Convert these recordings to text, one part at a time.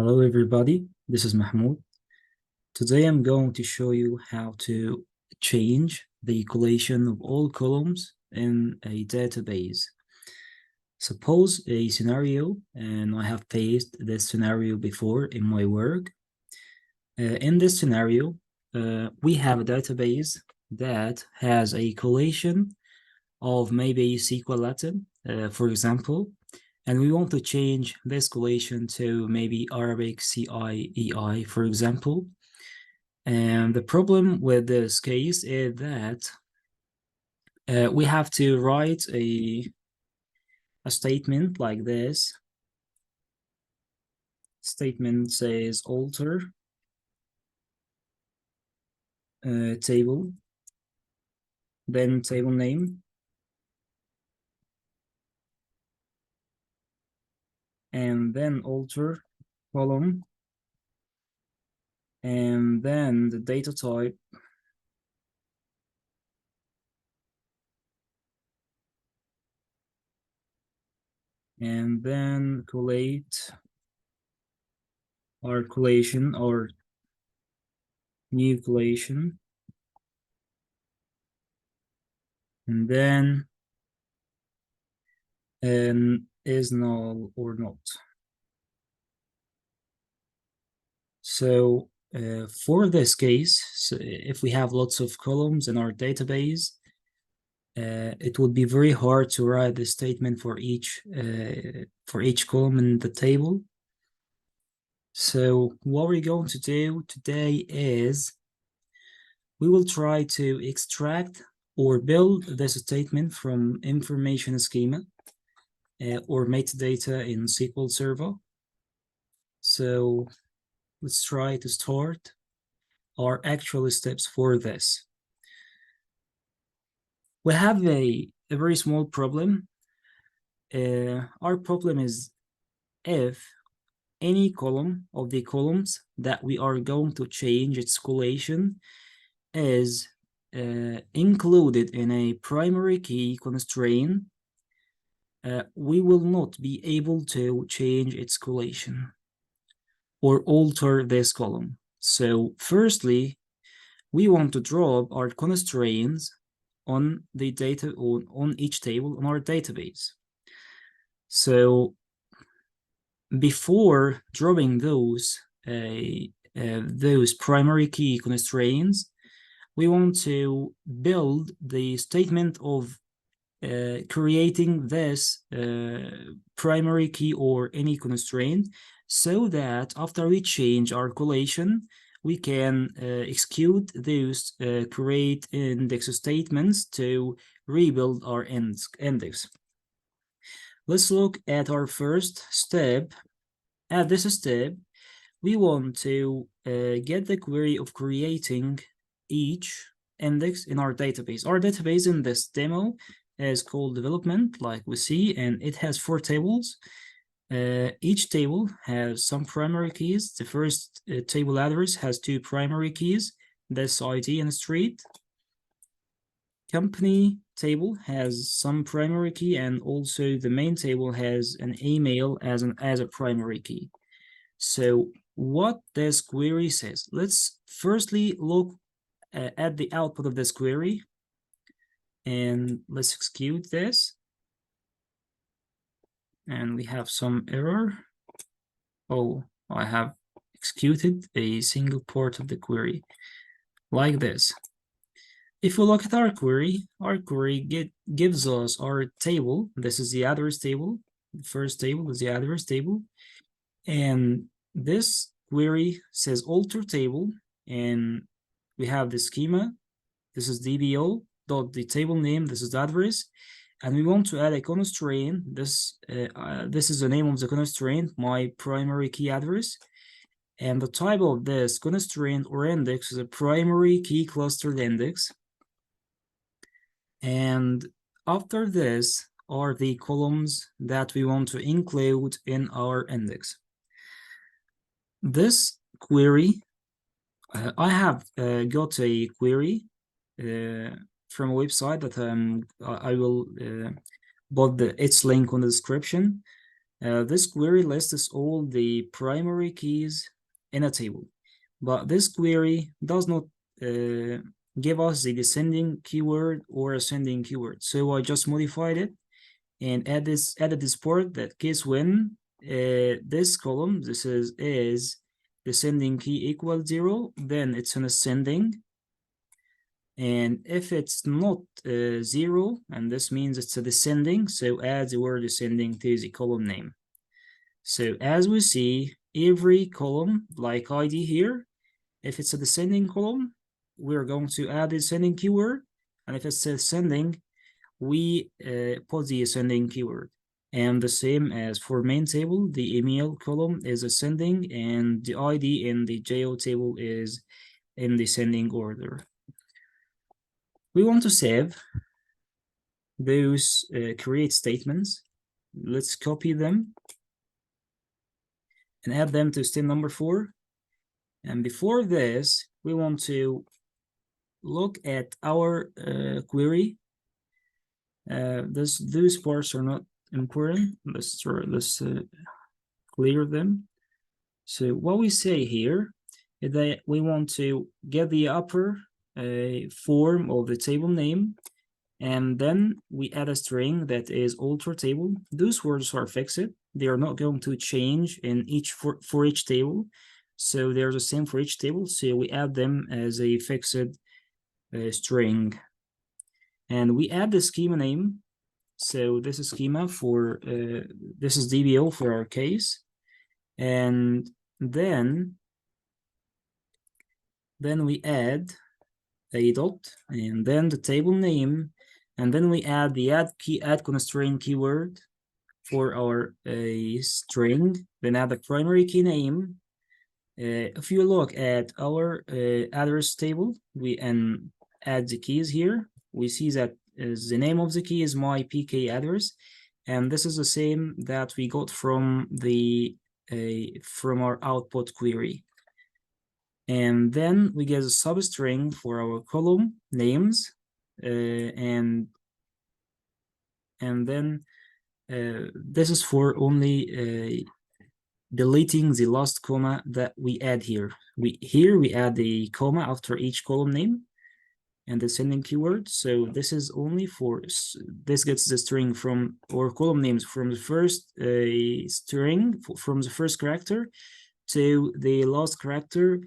Hello everybody, this is Mahmoud. Today I'm going to show you how to change the collation of all columns in a database. Suppose a scenario, and I have faced this scenario before in my work. In this scenario, we have a database that has a collation of maybe SQL Latin, for example, and we want to change this collation to maybe Arabic CIEI, for example. And the problem with this case is that we have to write a statement like this. Statement says alter table, then table name, and then alter column, and then the data type, and then collate our collation or new collation, and then is null or not. So for this case, so if we have lots of columns in our database, it would be very hard to write the statement for each column in the table. So what we're going to do today is we will try to extract or build this statement from information schema or metadata in SQL Server. So let's try to start our actual steps for this. We have a very small problem. Our problem is if any column of the columns that we are going to change its collation is included in a primary key constraint, we will not be able to change its collation or alter this column. So firstly, we want to drop our constraints on the data on each table in our database. So before dropping those primary key constraints, we want to build the statement of creating this primary key or any constraint, so that after we change our collation, we can execute those create index statements to rebuild our index. Let's look at our first step. At this step, we want to get the query of creating each index in our database. Our database in this demo is called development, like we see, and it has 4 tables. Each table has some primary keys. The first table address has 2 primary keys, that's ID and street. Company table has some primary key, and also the main table has an email as a primary key. So what this query says, let's firstly look at the output of this query, and let's execute this. And we have some error. Oh, I have executed a single part of the query like this. If we look at our query gives us our table. This is the address table. The first table is the address table. And this query says alter table, and we have the schema. This is DBO dot the table name. This is the address, and we want to add a constraint. This is the name of the constraint, my primary key address, and the type of this constraint or index is a primary key clustered index. And after this are the columns that we want to include in our index. This query, I have got a query from a website that I will put its link on the description. This query lists all the primary keys in a table, but this query does not give us the descending keyword or ascending keyword. So I just modified it and added this part that case when this column, this is descending key equals 0, then it's an ascending. And if it's not 0, and this means it's a descending, so add the word descending to the column name. So as we see, every column, like ID here, if it's a descending column, we're going to add the ascending keyword. And if it's ascending, we put the ascending keyword. And the same as for main table, the email column is ascending and the ID in the JO table is in descending order. We want to save those create statements. Let's copy them and add them to step number 4. And before this, we want to look at our query. Those parts are not important. Let's clear them. So what we say here is that we want to get the upper form of the table name, and then we add a string that is alter table. Those words are fixed. They are not going to change in each for each table. So they're the same for each table. So we add them as a fixed string. And we add the schema name. So this is schema for, this is DBO for our case. And then we add a dot, and then the table name, and then we add the add constraint keyword for our string, then add the primary key name. If you look at our address table, we add the keys here. We see that the name of the key is my PK address, and this is the same that we got from the from our output query. And then we get a substring for our column names, and then this is for only deleting the last comma that we add here. We add the comma after each column name and the descending keyword. So this is only for, this gets the string from, or column names from the first string, from the first character to the last character,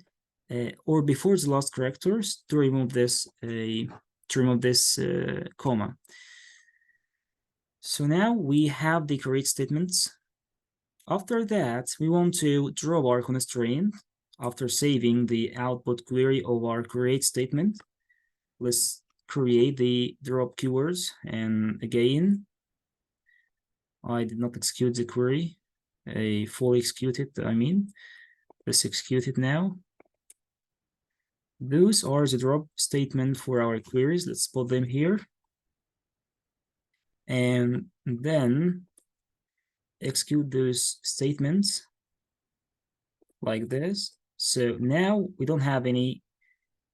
or before the last characters, to remove this comma. So now we have the create statements. After that, we want to drop our constraint after saving the output query of our create statement. Let's create the drop keywords, and again, I did not execute the query, fully executed, I mean. Let's execute it now. Those are the drop statement for our queries. Let's put them here. And then execute those statements like this. So now we don't have any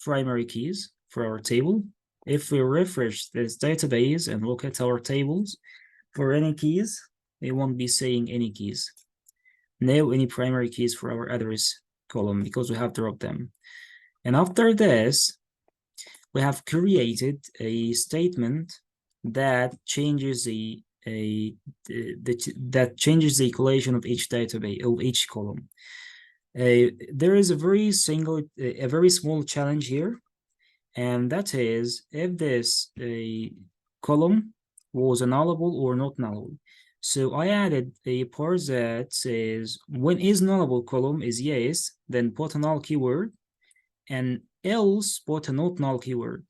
primary keys for our table. If we refresh this database and look at our tables for any keys, it won't be saying any keys. No any primary keys for our address column because we have dropped them. And after this, we have created a statement that changes the equation of each database, of each column. There is a very small challenge here, and that is if this column was a nullable or not nullable. So I added a part that says when is nullable column is yes, then put a null keyword, and else put a not null keyword.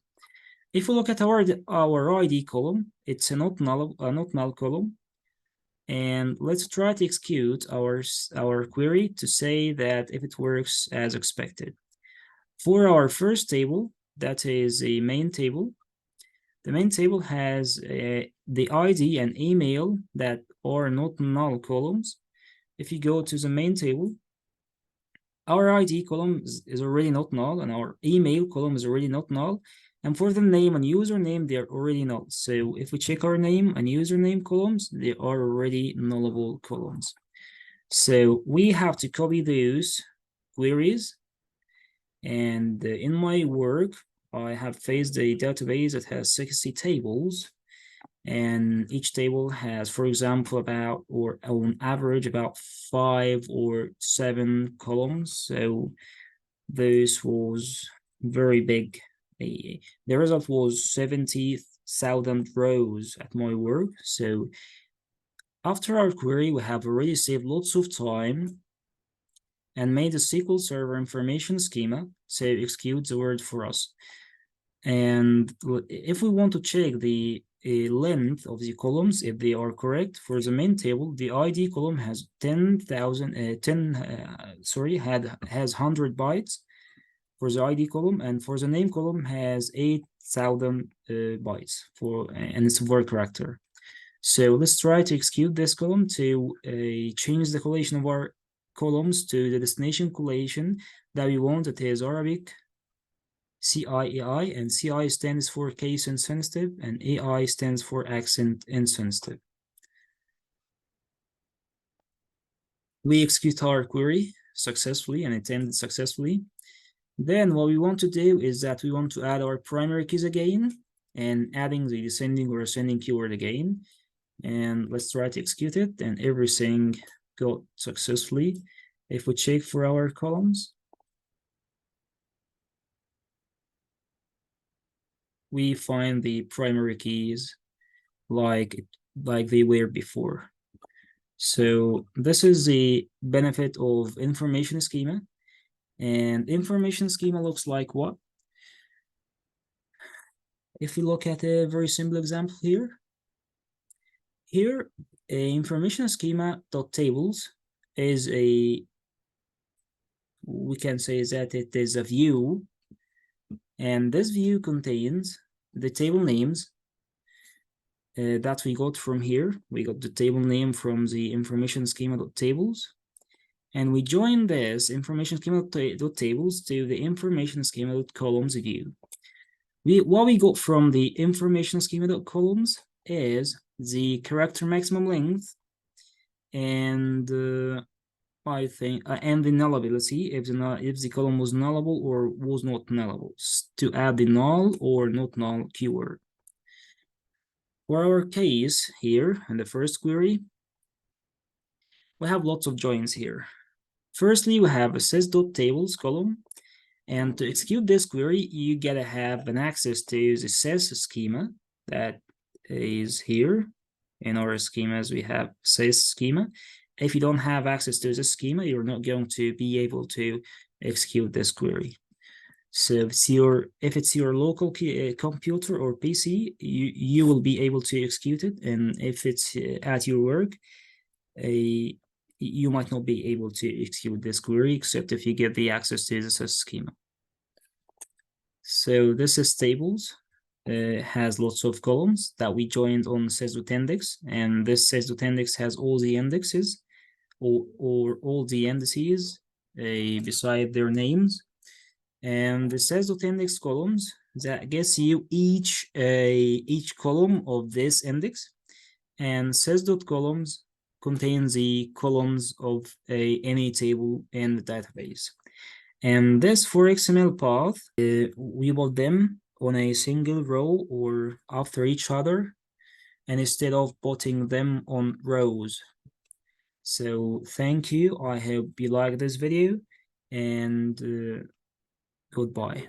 If we look at our ID column, it's a not null column. And let's try to execute our query to say that if it works as expected. For our first table, that is a main table. The main table has the ID and email that are not null columns. If you go to the main table, our ID column is already not null, and our email column is already not null. And for the name and username, they're already null. So if we check our name and username columns, they are already nullable columns. So we have to copy those queries. And in my work, I have faced a database that has 60 tables. And each table has, for example, about, or on average, about 5 or 7 columns. So this was very big. The result was 70,000 rows at my work. So after our query, we have already saved lots of time and made a SQL Server information schema to execute the word for us. And if we want to check the length of the columns, if they are correct, for the main table, the ID column has 10,000, has 100 bytes for the ID column, and for the name column has 8,000 bytes and it's a word character. So let's try to execute this column to change the collation of our columns to the destination collation that we want. It is Arabic CI/AI, and CI stands for case insensitive, and AI stands for accent insensitive. We execute our query successfully, and it ended successfully. Then what we want to do is that we want to add our primary keys again, and adding the descending or ascending keyword again. And let's try to execute it, and everything got successfully. If we check for our columns, we find the primary keys like they were before. So this is the benefit of information schema. And information schema looks like what? If we look at a very simple example here, information schema dot tables is we can say that it is a view, and this view contains the table names that we got from here. We got the table name from the information schema dot tables, and we join this information schema dot tables to the information schema dot columns view. What we got from the information schema dot columns is the character maximum length, and I think and the nullability, if the column was nullable or was not nullable, to add the null or not null keyword. For our case here in the first query, we have lots of joins here. Firstly, we have a sys.tables column, and to execute this query, you gotta have an access to the sys schema that is here. In our schemas, we have sys schema. If you don't have access to this schema, you're not going to be able to execute this query. So if it's your local computer or PC, you will be able to execute it. And if it's at your work, you might not be able to execute this query except if you get the access to the sys schema. So this is tables. Has lots of columns that we joined on sys.index, and this sys.index has all the indexes or all the indices beside their names, and the sys.index columns that gets you each column of this index, and sys.columns contains the columns of any table in the database. And this for XML path, we build them on a single row or after each other, and instead of putting them on rows. So thank you. I hope you like this video, and goodbye.